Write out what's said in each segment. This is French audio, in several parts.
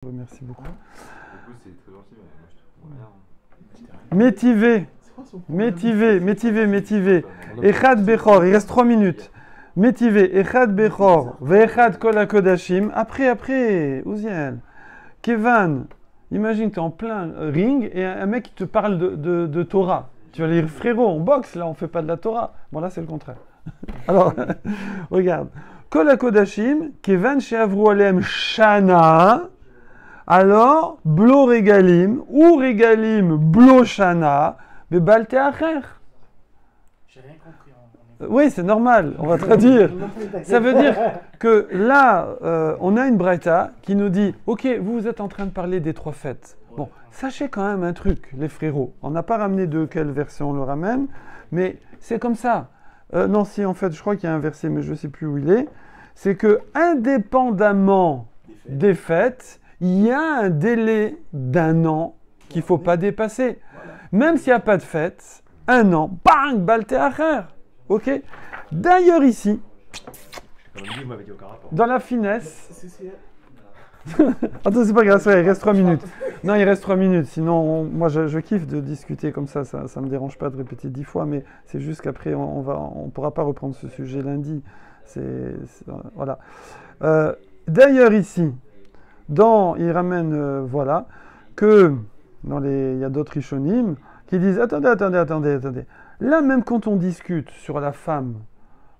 Merci beaucoup. Du coup, c'est très gentil, mais moi je trouve rien. Métivé. Echad Bechor, il reste 3 minutes. Métivé, Echad Bechor, Ve'echad Kol HaKodashim. Après, Ouziel. Kevan, imagine, tu es en plein ring et un mec qui te parle de Torah. Tu vas dire, frérot, on boxe, là, on fait pas de la Torah. Bon, là, c'est le contraire. Alors, regarde. Kol HaKodashim, Kevan She'avru Alem Shana. Alors, blo regalim, ou regalim blo shana, bebalte acher. J'ai rien compris. Oui, c'est normal, on va traduire. Ça veut dire que là, on a une braïta qui nous dit, ok, vous êtes en train de parler des 3 fêtes. Bon, sachez quand même un truc, les frérots. On n'a pas ramené de quelle version on le ramène, mais c'est comme ça. Non, si, en fait, je crois qu'il y a un verset, mais je ne sais plus où il est. C'est que, indépendamment des fêtes, il y a un délai d'1 an qu'il ne faut pas dépasser. Même s'il n'y a pas de fête, 1 an, bang, balte acher. Ok. D'ailleurs ici, dans la finesse... Attends, c'est pas grave, il reste 3 minutes. Non, il reste 3 minutes. Sinon, moi, je kiffe de discuter comme ça. Ça me dérange pas de répéter 10 fois, mais c'est juste qu'après, on pourra pas reprendre ce sujet lundi. Voilà. D'ailleurs ici, il ramène, voilà, que il y a d'autres Rishonim qui disent attendez. Là, même quand on discute sur la femme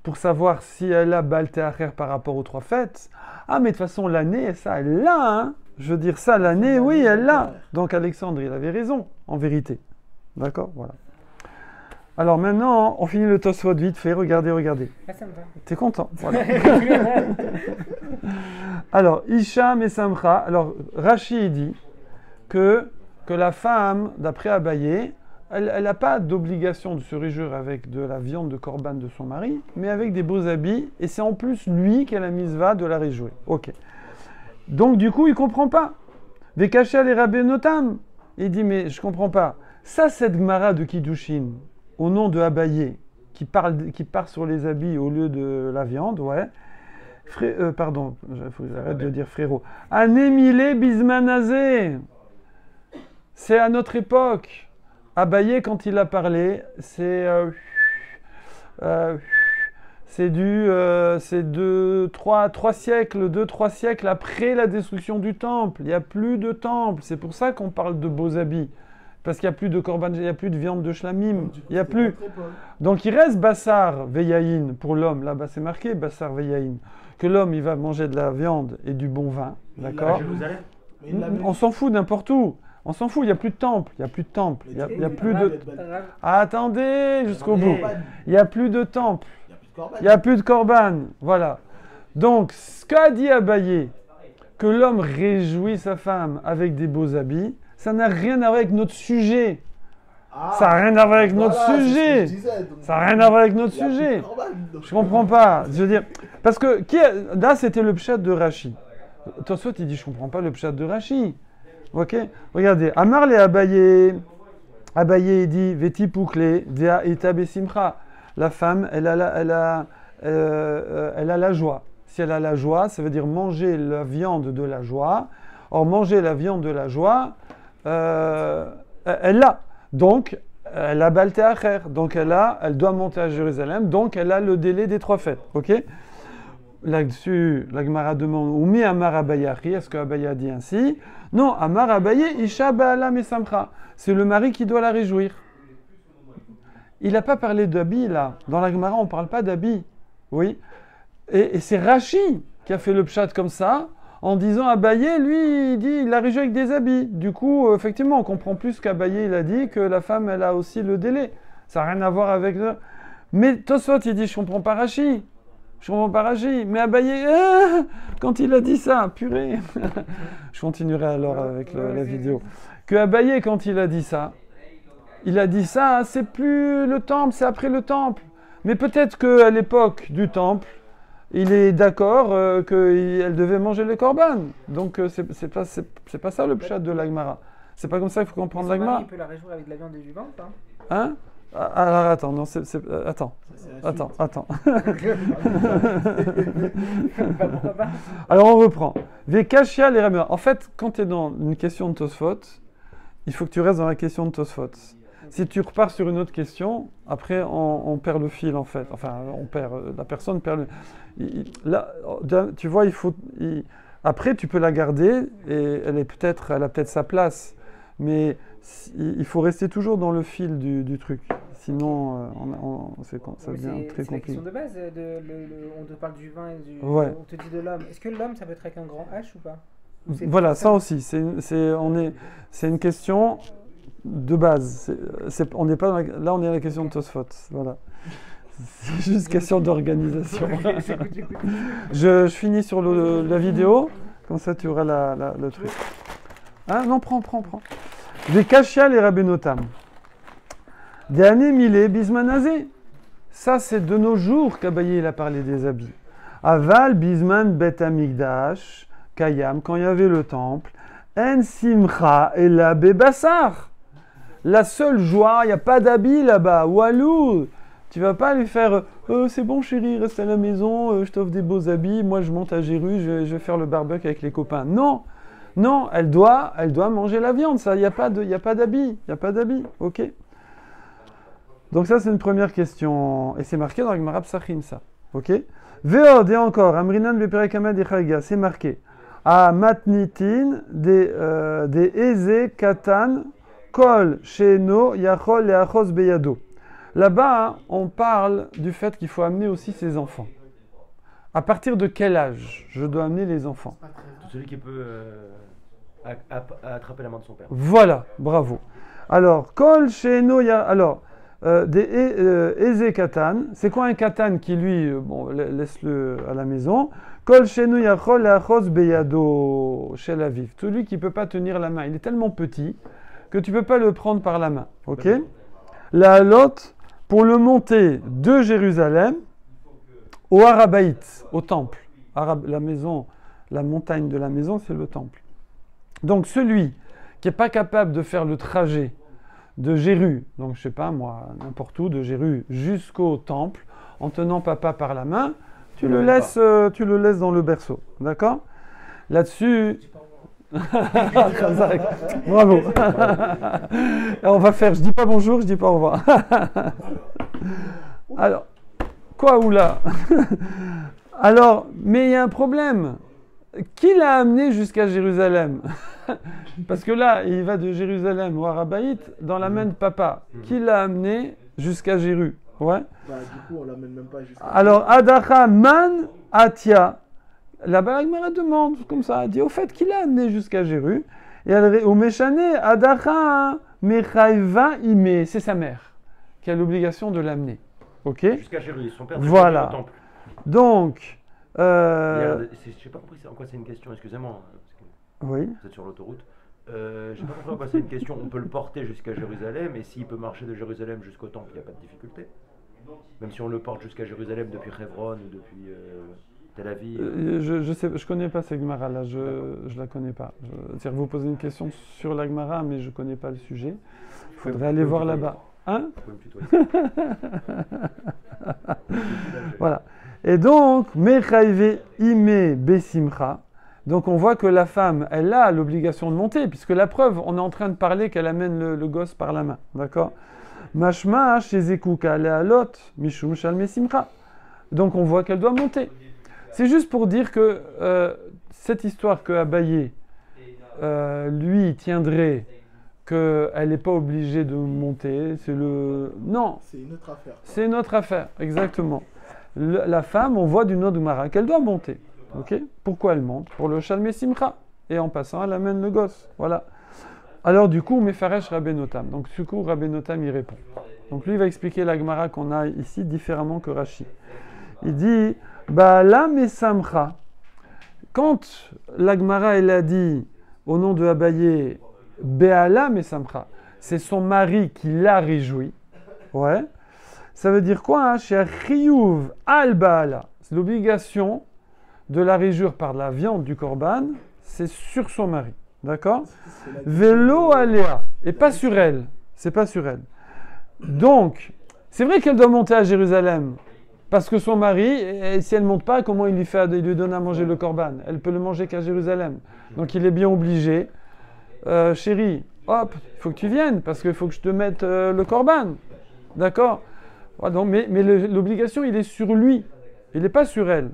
pour savoir si elle a Baal Te'acher par rapport aux 3 fêtes, mais de toute façon, l'année, ça, elle l'a, hein. Je veux dire, ça, l'année, oui, elle l'a. Donc, Alexandre, il avait raison, en vérité. D'accord. Voilà. Alors maintenant, on finit le Tosfot vite fait. Regardez. Ah, ça me va. T'es content, voilà. Alors, Hicham et Samcha. Alors, Rashi dit que la femme, d'après Abaye, elle n'a pas d'obligation de se réjouir avec de la viande de korban de son mari, mais avec des beaux habits, et c'est en plus lui qui a la mitzvah de la réjouir. Ok. Donc, du coup, il ne comprend pas. Vekasha les Rabbenotam. Il dit, mais je ne comprends pas. Ça, cette Gemara de Kiddushin, au nom de Abaye, qui part sur les habits au lieu de la viande, ouais. Pardon, il faut que j'arrête de dire frérot. Anémilé bismanazé. C'est à notre époque. Abaye, quand il a parlé, c'est 3 siècles après la destruction du temple. Il n'y a plus de temple. C'est pour ça qu'on parle de beaux habits. Parce qu'il n'y a plus de korban, il n'y a plus de viande de shlamim, il n'y a plus. Donc il reste bassar veyaïn pour l'homme. Là-bas c'est marqué bassar veyaïn. Que l'homme il va manger de la viande et du bon vin. D'accord. On s'en fout n'importe où. On s'en fout, il n'y a plus de temple. Il n'y a plus de temple. Il y a plus de... Attendez jusqu'au bout. Il n'y a plus de temple. Il n'y a plus de korban. Voilà. Donc ce qu'a dit Abaye, que l'homme réjouit sa femme avec des beaux habits, ça n'a rien à voir avec notre sujet. Ça n'a rien à voir avec notre sujet. Ça n'a rien à voir avec notre sujet. Je comprends pas. Je veux dire, parce que là, c'était le pshat de Rashi. Tosfot, il dit, je comprends pas le pshat de Rashi. Ok. Regardez, Amar le Abaye. Abaye, il dit, Veti poukle, Dea eta besimcha. La femme, elle a la joie. Si elle a la joie, ça veut dire manger la viande de la joie. Or, manger la viande de la joie, elle l'a. Donc, elle a Baal Te'acher. Donc, elle doit monter à Jérusalem. Donc, elle a le délai des 3 fêtes. Ok. Là-dessus, la Gemara demande Oumi Amar Abaye Achi. Est-ce que Abaye a dit ainsi? Non, Amar Abaye Isha Ba'ala Mesamcha. C'est le mari qui doit la réjouir. Il n'a pas parlé d'habits là. Dans la Gemara, on ne parle pas d'habits. Oui. Et c'est Rashi qui a fait le pshat comme ça. En disant Abaye, lui, il dit, il a réjoui avec des habits. Du coup, effectivement, on comprend plus qu'Abaye, il a dit que la femme, elle a aussi le délai. Ça n'a rien à voir avec... Mais Tosfot, il dit, je comprends pas Rashi. Mais Abaye, quand il a dit ça, purée. Je continuerai alors avec la vidéo. Que Abaye, quand il a dit ça, c'est plus le temple, c'est après le temple. Mais peut-être qu'à l'époque du temple, il est d'accord qu'elle devait manger les korban. Donc, c'est pas ça le pshat de l'Agmara. C'est pas comme ça qu'il faut comprendre l'Agmara. Il peut la réjouir avec de la viande et du vin, hein? Hein? Alors attends, non, attends. Attends. Alors on reprend. Vekashia les Rabbeinu. En fait, quand tu es dans une question de Tosfot, il faut que tu restes dans la question de Tosfot. Si tu repars sur une autre question, après on perd le fil en fait. Enfin, la personne perd le. Là, tu vois, après tu peux la garder et elle a peut-être sa place, mais il faut rester toujours dans le fil du truc. Sinon, ça devient très compliqué. C'est la question de base. On te parle du vin et ouais. On te dit de l'homme. Est-ce que l'homme, ça peut être avec un grand H ou pas? Voilà, ça aussi. C'est une question de base. On n'est pas là, on est à la question de Tosfot. Voilà. C'est juste question d'organisation. Je finis sur la vidéo, comme ça tu auras le truc. Hein? Non, prends. Des Kashia les Rabbenotam. Des années milé bismanazé. Ça, c'est de nos jours qu'Abaye il a parlé des habits. Aval bisman bet amigdash kayam, quand il y avait le temple. En simcha et la bebassar. La seule joie, il n'y a pas d'habits là-bas. Walou. Tu vas pas lui faire c'est bon chérie, reste à la maison, je t'offre des beaux habits, moi je monte à Jéru, je vais faire le barbecue avec les copains. Non, elle doit manger la viande, ça, il n'y a pas d'habits, ok. Donc ça c'est une première question, et c'est marqué dans le Gemara Psachim ça, ok. Veod et encore, Amrinan beperek hamad echaiga, c'est marqué. A matnitin des eze katan kol sheno yachol leachos beyado. Là-bas, on parle du fait qu'il faut amener aussi ses enfants. À partir de quel âge je dois amener les enfants? Celui qui peut attraper la main de son père. Voilà, bravo. Alors, kol sheno ya. Alors, des eze katan. C'est quoi un katan qui lui, laisse-le à la maison. Kol sheno yachol leachos beyado chez la vive. Celui qui peut pas tenir la main, il est tellement petit que tu peux pas le prendre par la main. Ok. La lot. Pour le monter de Jérusalem au Harabaït, au temple. La maison, la montagne de la maison, c'est le temple. Donc celui qui n'est pas capable de faire le trajet de Jéru, donc je sais pas moi, n'importe où, de Jéru jusqu'au temple, en tenant papa par la main, tu le laisses dans le berceau. D'accord? Là-dessus... Bravo. On va faire, je dis pas bonjour, je dis pas au revoir. Alors, quoi ou là? Alors, mais il y a un problème. Qui l'a amené jusqu'à Jérusalem? Parce que là, il va de Jérusalem au Harabaït dans la main de papa. Qui l'a amené jusqu'à Jéru? Ouais. Bah, du coup, on l'amène même pas jusqu'à. Alors, Adacha man atia. Là-bas, la Gemara demande, comme ça, elle dit, au fait, qui l'a amené jusqu'à Jéru? Et au Méchané, Adacha Mechaiva Ime, c'est sa mère, qui a l'obligation de l'amener. Ok? Jusqu'à Jéru, son père. Voilà. Au temple. Donc, je n'ai pas compris en quoi c'est une question, excusez-moi. Oui. Vous êtes sur l'autoroute. Je n'ai pas compris en quoi c'est une question. On peut le porter jusqu'à Jérusalem, et s'il peut marcher de Jérusalem jusqu'au temple, il n'y a pas de difficulté. Même si on le porte jusqu'à Jérusalem depuis Hebron ou depuis Tel Aviv. Je connais pas cette Gemara là, je la connais pas. C'est-à-dire vous posez une question sur la Gemara, mais je connais pas le sujet. Il faudrait aller voir là-bas. Hein? Vous pouvez me tutoyer. Voilà. Et donc, Mechaive Ime Besimcha. Donc on voit que la femme, elle a l'obligation de monter, puisque la preuve, on est en train de parler qu'elle amène le gosse par la main. D'accord? Mashma chez Zekuka Lealot Mishum Shalme Simcha. Donc on voit qu'elle doit monter. C'est juste pour dire que cette histoire que Abaye, lui, tiendrait qu'elle n'est pas obligée de monter, c'est le... Non. C'est une autre affaire. C'est une autre affaire, exactement. La femme, on voit d'une autre Gemara qu'elle doit monter. Ok? Pourquoi elle monte? Pour le Shalme Simcha. Et en passant, elle amène le gosse. Voilà. Alors du coup, Mefaresh Rabbenotam. Donc du coup, Rabbenotam y répond. Donc lui, il va expliquer la Gemara qu'on a ici différemment que Rashi. Il dit, Ba'ala Mesamcha. Quand la Gemara, elle a dit, au nom de Abaye, Be'ala Mesamcha, c'est son mari qui l'a réjoui. Ouais. Ça veut dire quoi? Chez Chiyuv al Ba'ala. C'est l'obligation de la réjouir par la viande du korban, c'est sur son mari. D'accord? Vélo aléa. Et pas sur elle. C'est pas sur elle. Donc, c'est vrai qu'elle doit monter à Jérusalem. Parce que son mari, et si elle ne monte pas, comment il lui donne à manger le korban? Elle peut le manger qu'à Jérusalem. Donc il est bien obligé. Chérie, hop, il faut que tu viennes, parce qu'il faut que je te mette le korban. D'accord? Ouais, donc, mais l'obligation, il est sur lui. Il n'est pas sur elle.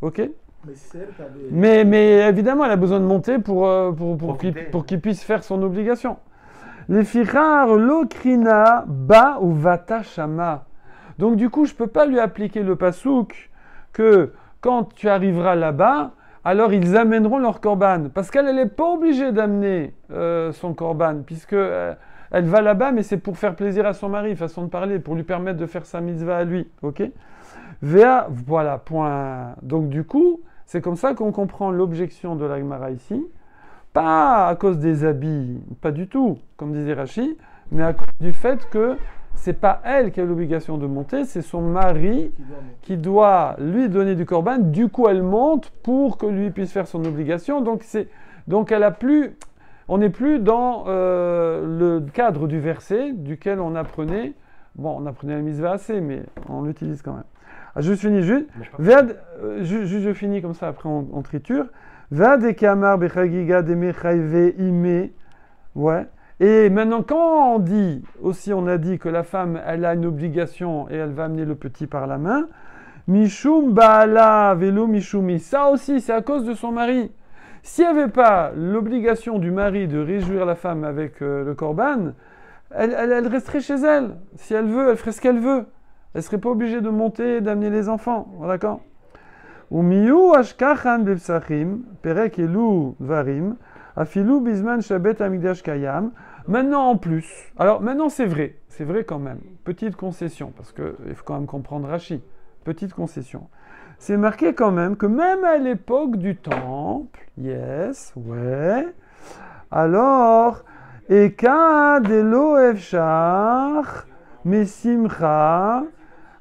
Ok? Mais c'est elle qui avait. Mais évidemment, elle a besoin de monter pour Profiter. pour qu'il puisse faire son obligation. Les fichar lokrina ba ou vata shama. Donc du coup, je ne peux pas lui appliquer le pasouk que quand tu arriveras là-bas, alors ils amèneront leur korban. Parce qu'elle n'est pas obligée d'amener son korban, puisque elle va là-bas, mais c'est pour faire plaisir à son mari, façon de parler, pour lui permettre de faire sa mitzvah à lui. Ok? Voilà, point. Donc du coup, c'est comme ça qu'on comprend l'objection de la Gemara ici. Pas à cause des habits, pas du tout, comme disait Rashi, mais à cause du fait que c'est pas elle qui a l'obligation de monter, c'est son mari qui doit lui donner du korban. Du coup, elle monte pour que lui puisse faire son obligation. Donc elle a plus, on n'est plus dans le cadre du verset duquel on apprenait. Bon, on apprenait la mitzvah assez, mais on l'utilise quand même. Ah, je finis juste. Je finis comme ça. Après, on triture. Vad et kamar bechagiga de mechayve ime. Ouais. Et maintenant, quand on dit, aussi on a dit que la femme, elle a une obligation et elle va amener le petit par la main, Mishum Baala Velo Mishumi, ça aussi c'est à cause de son mari. S'il n'y avait pas l'obligation du mari de réjouir la femme avec le korban, elle resterait chez elle. Si elle veut, elle ferait ce qu'elle veut. Elle ne serait pas obligée de monter et d'amener les enfants. D'accord? Umiyu ashkachan bepsachim, perek elu varim, Afilou Bisman Shabbat Amigdash Kayam. Maintenant en plus, alors maintenant c'est vrai quand même. Petite concession, parce qu'il faut quand même comprendre Rashi. Petite concession. C'est marqué quand même que même à l'époque du temple, yes, ouais. Alors, Eka Delo Efshar Mesimcha,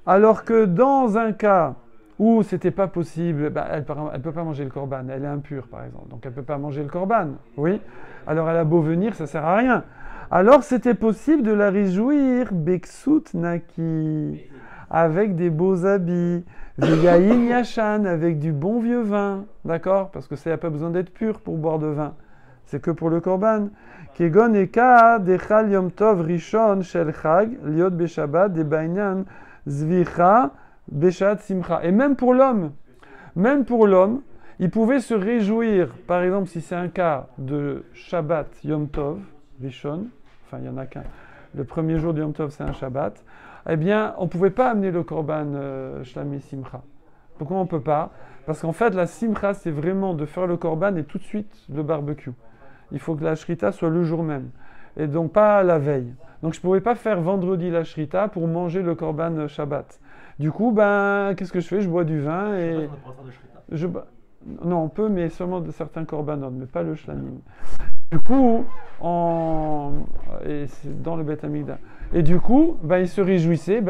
alors que dans un cas où c'était pas possible, elle peut pas manger le korban, elle est impure par exemple, donc elle peut pas manger le korban, oui. Alors elle a beau venir, ça sert à rien. Alors c'était possible de la réjouir, Beksut Naki, avec des beaux habits, Vegaïn Yashan, avec du bon vieux vin, d'accord? Parce que ça n'a pas besoin d'être pur pour boire de vin, c'est que pour le korban. Kegon Eka Dechal Yom Tov Rishon Shel Chag, Liot Beshabbat, Debainyan Zvicha, Beshat Simcha. Et même pour l'homme, il pouvait se réjouir, par exemple, si c'est un cas de Shabbat Yom Tov, Rishon, enfin il n'y en a qu'un, le premier jour de Yom Tov c'est un Shabbat, eh bien on ne pouvait pas amener le Korban Shlami Simcha. Pourquoi on ne peut pas? Parce qu'en fait la Simcha c'est vraiment de faire le Korban et tout de suite le barbecue. Il faut que la Shrita soit le jour même, et donc pas la veille. Donc je ne pouvais pas faire vendredi la Shrita pour manger le Korban Shabbat. Du coup, qu'est-ce que je fais? Je bois du vin et... Non, on peut, mais seulement de certains korbanot, mais pas le shlamim. Du coup, et c'est dans le Beth Amikdash. Et du coup, il se réjouissait, il n'y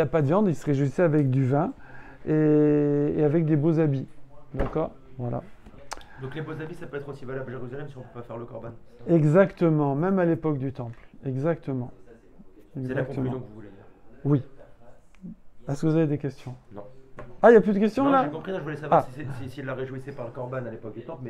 a pas de viande, il se réjouissait avec du vin et avec des beaux habits. D'accord? Voilà. Donc les beaux habits, ça peut être aussi valable à Jérusalem si on ne peut pas faire le korban. Exactement, même à l'époque du temple. Exactement. C'est la conclusion que vous voulez dire. Oui. Est-ce que vous avez des questions? Non. Ah, il n'y a plus de questions non, là? j'ai compris, je voulais savoir si elle la réjouissait par le korban à l'époque du temple, mais